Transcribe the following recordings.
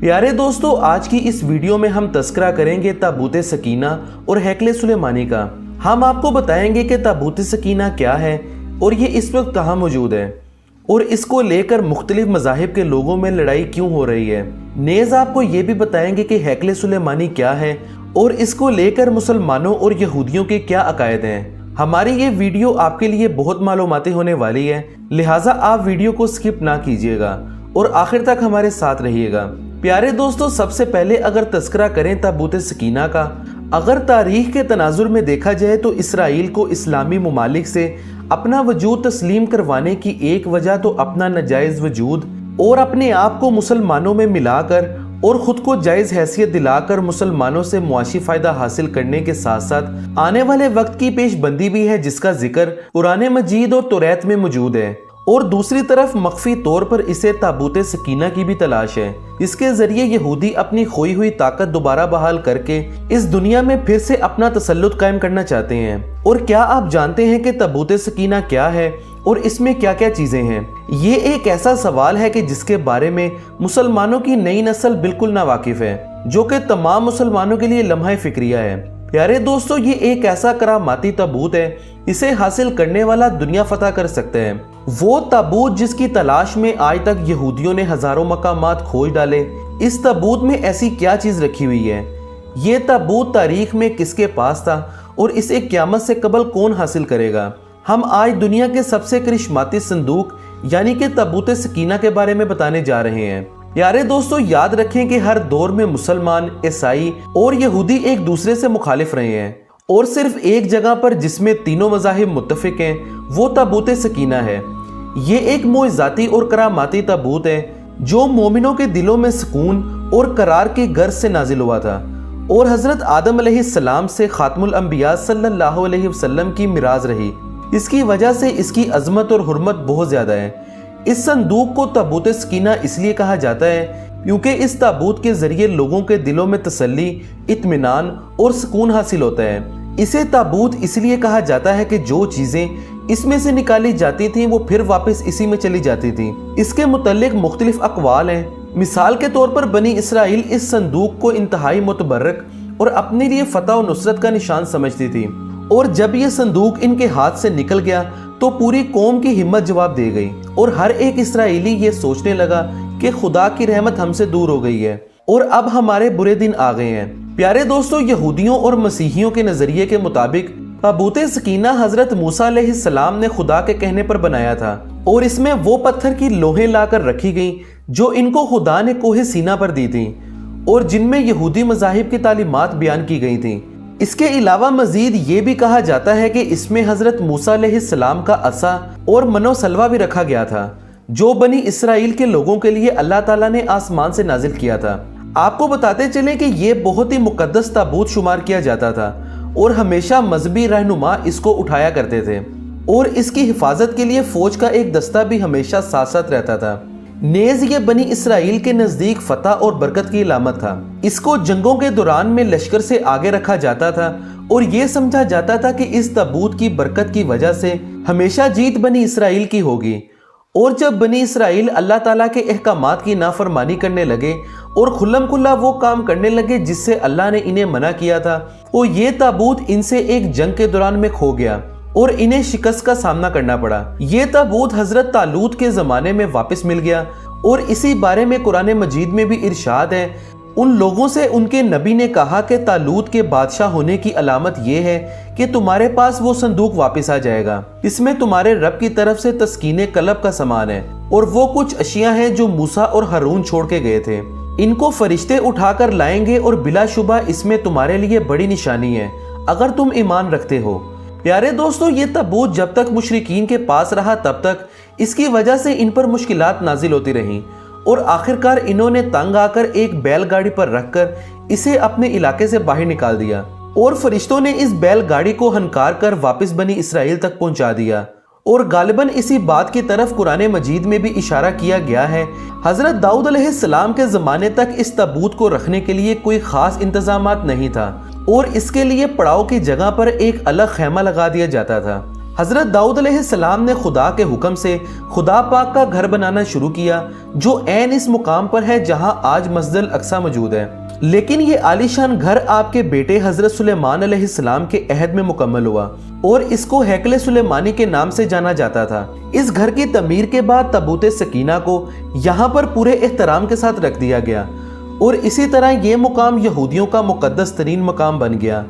प्यारे दोस्तों, आज की इस वीडियो में हम तस्करा करेंगे ताबूत सकीना और हैकल सुलेमानी का। हम आपको बताएंगे कि ताबूत सकीना क्या है और ये इस वक्त कहाँ मौजूद है और इसको लेकर मुख्तलिफ मज़ाहिब के लोगों में लड़ाई क्यों हो रही है। नेज़ आपको ये भी बताएंगे कि हैकल सुलेमानी क्या है और इसको लेकर मुसलमानों और यहूदियों के क्या अकायद हैं। हमारी ये वीडियो आपके लिए बहुत मालूमाती होने वाली है, लिहाजा आप वीडियो को स्किप ना कीजिएगा और आखिर तक हमारे साथ रहिएगा। प्यारे दोस्तों, सबसे पहले अगर तस्करा करें ताबूत सकीना का, अगर तारीख के तनाजुर में देखा जाए तो इसराइल को इस्लामी ममालिक से अपना वजूद तस्लीम करवाने की एक वजह तो अपना नाजायज़ वजूद और अपने आप को मुसलमानों में मिलाकर और ख़ुद को जायज़ हैसियत दिलाकर मुसलमानों से मुआशी फ़ायदा हासिल करने के साथ साथ आने वाले वक्त की पेशबंदी भी है, जिसका जिक्र कुरान मजीद और तौरात में मौजूद है। और दूसरी तरफ मख्फी तौर पर इसे ताबूत सकीना की भी तलाश है। इसके जरिए यहूदी अपनी खोई हुई ताकत दोबारा बहाल करके इस दुनिया में फिर से अपना तसल्लुत कायम करना चाहते हैं। और क्या आप जानते हैं कि ताबूत सकीना क्या है और इसमें क्या क्या चीज़ें हैं? ये एक ऐसा सवाल है कि जिसके बारे में मुसलमानों की नई नस्ल बिल्कुल ना वाकिफ है, जो कि तमाम मुसलमानों के लिए लम्हा फिक्रिया है। प्यारे दोस्तों, ये एक ऐसा करामाती ताबूत है, इसे हासिल करने वाला दुनिया फतह कर सकते हैं। वो ताबूत जिसकी तलाश में आज तक यहूदियों ने हजारों मकामात खोज डाले। इस ताबूत में ऐसी क्या चीज़ रखी हुई है? ये ताबूत तारीख में किसके पास था और इसे क़यामत से कबल कौन हासिल करेगा? हम आज दुनिया के सबसे करिश्माती संदूक यानी कि ताबूत सकीना के बारे में बताने जा रहे हैं। प्यारे दोस्तों, याद रखें कि हर दौर में मुसलमान, ईसाई और यहूदी एक दूसरे से मुखालिफ रहे हैं और सिर्फ एक जगह पर जिसमें तीनों मज़ाहिब मुत्तफिक हैं वो ताबूत सकीना है। ये एक मोइज़ाती और करामाती ताबूत है जो मोमिनों के दिलों में सुकून और करार की गर्ज से नाजिल हुआ था और हज़रत आदम अलैहिस्सलाम से खातमुल अंबिया सल्लल्लाहु अलैहि वसल्लम की मिराज रही। इसकी वजह से इसकी अजमत और हुर्मत बहुत ज़्यादा है। इस संदूक को ताबूत सकीना इसलिए कहा जाता है क्योंकि इस ताबूत के ज़रिए लोगों के दिलों में तसल्ली, इत्मीनान और सुकून हासिल होता है। इसे ताबूत इसलिए कहा जाता है कि जो चीज़ें इसमें से निकाली जाती थीं वो फिर वापस इसी में चली जाती थीं। इसके मुतल्लिक मुख्तलिफ अक़वाल हैं। मिसाल के तौर पर बनी इसराइल इस संदूक को इंतहाई मुतबर्रक और अपने लिए फतह और नुसरत का निशान समझती थी, और जब ये संदूक इनके हाथ से निकल गया तो पूरी कौम की हिम्मत जवाब दे गई और हर एक इसराइली ये सोचने लगा कि खुदा की रहमत हमसे दूर हो गई है और अब हमारे बुरे दिन आ गए हैं। प्यारे दोस्तों, यहूदियों और मसीहियों के नज़रिए के मुताबिक ताबूत सकीना हज़रत मूसा अलैहिस्सलाम ने खुदा के कहने पर बनाया था और इसमें वो पत्थर की लोहें लाकर रखी गईं जो इनको खुदा ने कोहे सीना पर दी थी और जिनमें यहूदी मज़ाहिब की तालीमात बयान की गई थी। इसके अलावा मजीद ये भी कहा जाता है कि इसमें हज़रत मूसा अलैहिस्सलाम का असा और मनो सलवा भी रखा गया था जो बनी इसराइल के लोगों के लिए अल्लाह ताला ने आसमान से नाजिल किया था। आपको बताते चलें कि ये बहुत ही मुकद्दस ताबूत शुमार किया जाता था और हमेशा मजहबी रहनुमा इसको उठाया करते थे और इसकी हिफाजत के लिए फौज का एक दस्ता भी हमेशा साथ साथ रहता था। नेज़ ये बनी इसराइल के नज़दीक फतह और बरकत की अलामत था। इसको जंगों के दौरान में लश्कर से आगे रखा जाता था और ये समझा जाता था कि इस ताबूत की बरकत की वजह से हमेशा जीत बनी इसराइल की होगी। और जब बनी इसराइल अल्लाह ताला के अहकामात की नाफरमानी करने लगे और खुल्लम खुल्ला वो काम करने लगे जिससे अल्लाह ने इन्हें मना किया था, तो ये ताबूत इनसे एक जंग के दौरान में खो गया और इन्हें शिकस्त का सामना करना पड़ा। ये ताबूत हज़रत तालूत के ज़माने में वापस मिल गया और इसी बारे में कुरान मजीद में भी इरशाद है। उन लोगों से उनके नबी ने कहा कि तालूत के बादशाह होने की अलामत ये है कि तुम्हारे पास वो संदूक वापस आ जाएगा। इसमें तुम्हारे रब की तरफ से तस्कीने कलब का सामान है और वो कुछ अशिया हैं जो मूसा और हारून छोड़ के गए थे। इनको फरिश्ते उठाकर लाएंगे और बिलाशुबा इसमें तुम्हारे लिए बड़ी निशानी है अगर तुम ईमान रखते हो। प्यारे दोस्तों, ये ताबूत जब तक मुशरिकीन के पास रहा तब तक इसकी वजह से इन पर मुश्किलात नाजिल होती रहीं और आखिरकार इन्होंने तंग आकर एक बैलगाड़ी पर रखकर इसे अपने इलाके से बाहर निकाल दिया और फरिश्तों ने इस बैलगाड़ी को हनकार कर वापस बनी इसराइल तक पहुंचा दिया। और गालिबन इसी बात की तरफ कुरान मजीद में भी इशारा किया गया है। हज़रत दाऊद अलैहिस्सलाम के ज़माने तक इस ताबूत को रखने के लिए कोई ख़ास इंतज़ामात नहीं था और इसके लिए पड़ाव की जगह पर एक अलग खैमा लगा दिया जाता था। حضرت داؤد علیہ السلام نے خدا کے حکم سے خدا پاک کا گھر بنانا شروع کیا جو عین اس مقام پر ہے جہاں آج مسجد الاقصی موجود ہے۔ لیکن یہ عالیشان گھر آپ کے بیٹے حضرت سلیمان علیہ السلام کے عہد میں مکمل ہوا اور اس کو ہیکل سلیمانی کے نام سے جانا جاتا تھا۔ اس گھر کی تعمیر کے بعد تابوت سکینہ کو یہاں پر پورے احترام کے ساتھ رکھ دیا گیا اور اسی طرح یہ مقام یہودیوں کا مقدس ترین مقام بن گیا۔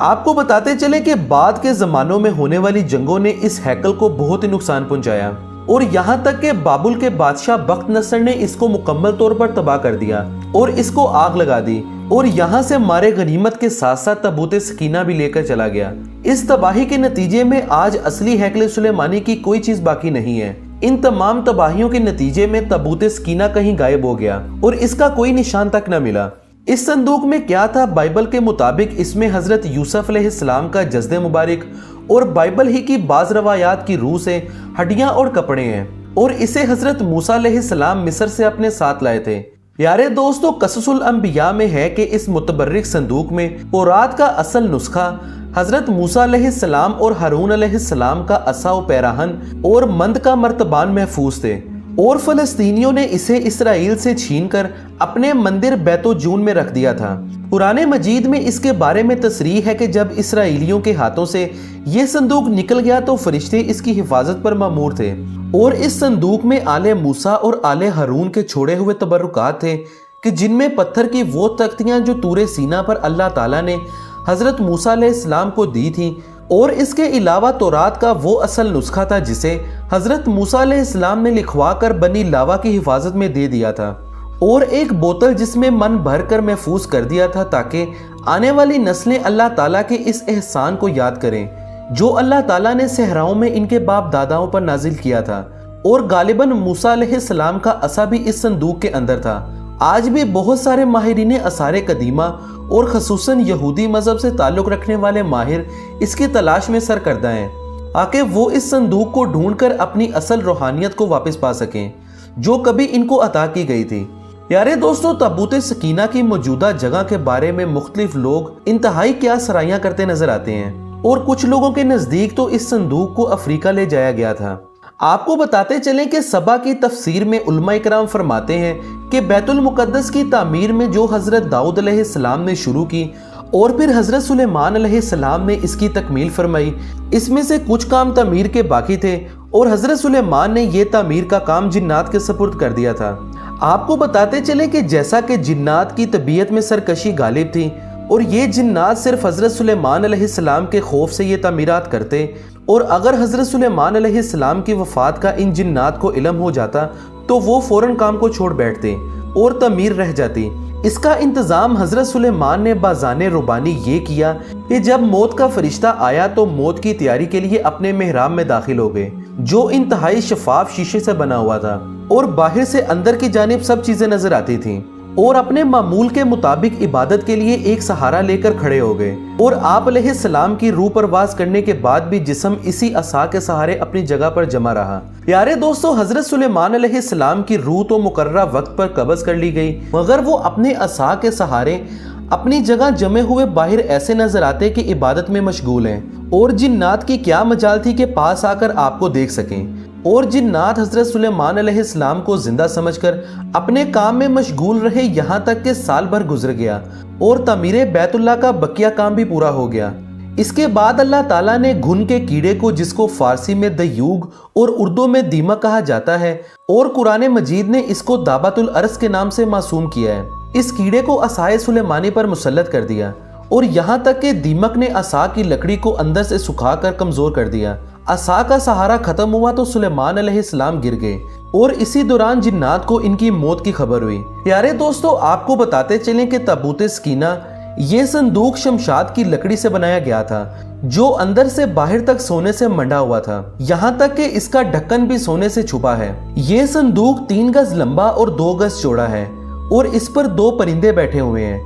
آپ کو بتاتے چلیں کہ بعد کے زمانوں میں ہونے والی جنگوں نے اس ہیکل کو بہت ہی نقصان پہنچایا اور یہاں تک کہ بابل کے بادشاہ بخت نصر نے اس کو مکمل طور پر تباہ کر دیا اور اس کو آگ لگا دی اور یہاں سے مارے غنیمت کے ساتھ ساتھ تابوت سکینہ بھی لے کر چلا گیا۔ اس تباہی کے نتیجے میں آج اصلی ہیکل سلیمانی کی کوئی چیز باقی نہیں ہے۔ ان تمام تباہیوں کے نتیجے میں تابوت سکینہ کہیں غائب ہو گیا اور اس کا کوئی نشان تک نہ ملا۔ اس صندوق میں کیا تھا؟ بائبل کے مطابق اس میں حضرت یوسف علیہ السلام کا جسد مبارک اور بائبل ہی کی بعض روایات کی روح سے ہڈیاں اور کپڑے ہیں اور اسے حضرت موسیٰ علیہ السلام مصر سے اپنے ساتھ لائے تھے۔ پیارے دوستو، قصص الانبیاء میں ہے کہ اس متبرک صندوق میں تورات کا اصل نسخہ، حضرت موسیٰ علیہ السلام اور ہارون علیہ السلام کا عصا و پیراہن اور مند کا مرتبان محفوظ تھے اور فلسطینیوں نے اسے اسرائیل سے چھین کر اپنے مندر بیت و جون میں رکھ دیا تھا۔ قرآن مجید میں اس کے بارے میں تصریح ہے کہ جب اسرائیلیوں کے ہاتھوں سے یہ صندوق نکل گیا تو فرشتے اس کی حفاظت پر مامور تھے اور اس صندوق میں آل موسیٰ اور آل ہارون کے چھوڑے ہوئے تبرکات تھے کہ جن میں پتھر کی وہ تختیاں جو طور سینا پر اللہ تعالیٰ نے حضرت موسیٰ علیہ السلام کو دی تھی اور اس کے علاوہ تورات کا وہ اصل نسخہ تھا جسے حضرت موسیٰ علیہ السلام نے لکھوا کر بنی لاوا کی حفاظت میں دے دیا تھا اور ایک بوتل جس میں من بھر کر محفوظ کر دیا تھا تاکہ آنے والی نسلیں اللہ تعالیٰ کے اس احسان کو یاد کریں جو اللہ تعالیٰ نے صحراؤں میں ان کے باپ داداؤں پر نازل کیا تھا۔ اور غالباً موسیٰ علیہ السلام کا عصا بھی اس صندوق کے اندر تھا۔ آج بھی بہت سارے ماہرین آثار قدیمہ اور خصوصاً یہودی مذہب سے تعلق رکھنے والے ماہر اس کی تلاش میں سرکردہ ہیں تاکہ وہ اس صندوق کو ڈھونڈ کر اپنی اصل روحانیت کو واپس پا سکیں جو کبھی ان کو عطا کی گئی تھی۔ پیارے دوستو، تابوت سکینہ کی موجودہ جگہ کے بارے میں مختلف لوگ انتہائی کیا سرائیاں کرتے نظر آتے ہیں اور کچھ لوگوں کے نزدیک تو اس صندوق کو افریقہ لے جایا گیا تھا۔ آپ کو بتاتے چلیں کہ سبا کی تفسیر میں علماء اکرام فرماتے ہیں کہ بیت المقدس کی تعمیر میں جو حضرت داؤد علیہ السلام نے شروع کی اور پھر حضرت سلیمان علیہ السلام نے اس کی تکمیل فرمائی، اس میں سے کچھ کام تعمیر کے باقی تھے اور حضرت سلیمان نے یہ تعمیر کا کام جنات کے سپرد کر دیا تھا۔ آپ کو بتاتے چلیں کہ جیسا کہ جنات کی طبیعت میں سرکشی غالب تھی اور یہ جنات صرف حضرت سلیمان علیہ السلام کے خوف سے یہ تعمیرات کرتے اور اگر حضرت سلیمان علیہ السلام کی وفات کا ان جنات کو علم ہو جاتا تو وہ فوراً کام کو چھوڑ بیٹھتے اور تعمیر رہ جاتی۔ اس کا انتظام حضرت سلیمان نے بازان ربانی یہ کیا کہ جب موت کا فرشتہ آیا تو موت کی تیاری کے لیے اپنے محراب میں داخل ہو گئے جو انتہائی شفاف شیشے سے بنا ہوا تھا اور باہر سے اندر کی جانب سب چیزیں نظر آتی تھیں اور اپنے معمول کے مطابق عبادت کے لیے ایک سہارا لے کر کھڑے ہو گئے اور آپ علیہ السلام کی روح پرواز کرنے کے بعد بھی جسم اسی عصا کے سہارے اپنی جگہ پر جمع رہا۔ پیارے دوستو، حضرت سلیمان علیہ السلام کی روح تو مقررہ وقت پر قبض کر لی گئی مگر وہ اپنے عصا کے سہارے اپنی جگہ جمے ہوئے باہر ایسے نظر آتے کہ عبادت میں مشغول ہیں اور جنات کی کیا مجال تھی کہ پاس آ کر آپ کو دیکھ سکیں اور جنات حضرت سلیمان علیہ السلام کو زندہ سمجھ کر اپنے کام میں مشغول رہے یہاں تک کہ سال بھر گزر گیا اور تعمیر بیت اللہ کا بقیہ کام بھی پورا ہو گیا۔ اس کے بعد اللہ تعالیٰ نے گھن کے کیڑے کو جس کو فارسی میں دیوگ اور اردو میں دیمک کہا جاتا ہے اور قرآن مجید نے اس کو دابت الارض کے نام سے معصوم کیا ہے، اس کیڑے کو عصائے سلیمانی پر مسلط کر دیا اور یہاں تک کہ دیمک نے عصا کی لکڑی کو اندر سے سکھا کر کمزور کر دیا۔ عصا کا سہارا ختم ہوا تو سلیمان علیہ السلام گر گئے اور اسی دوران جنات کو ان کی موت کی خبر ہوئی۔ پیارے دوستو، آپ کو بتاتے چلیں کہ تابوت سکینہ یہ صندوق شمشاد کی لکڑی سے بنایا گیا تھا جو اندر سے باہر تک سونے سے منڈا ہوا تھا، یہاں تک کہ اس کا ڈھکن بھی سونے سے چھپا ہے۔ یہ صندوق 3 گز لمبا اور 2 گز چوڑا ہے اور اس پر 2 پرندے بیٹھے ہوئے ہیں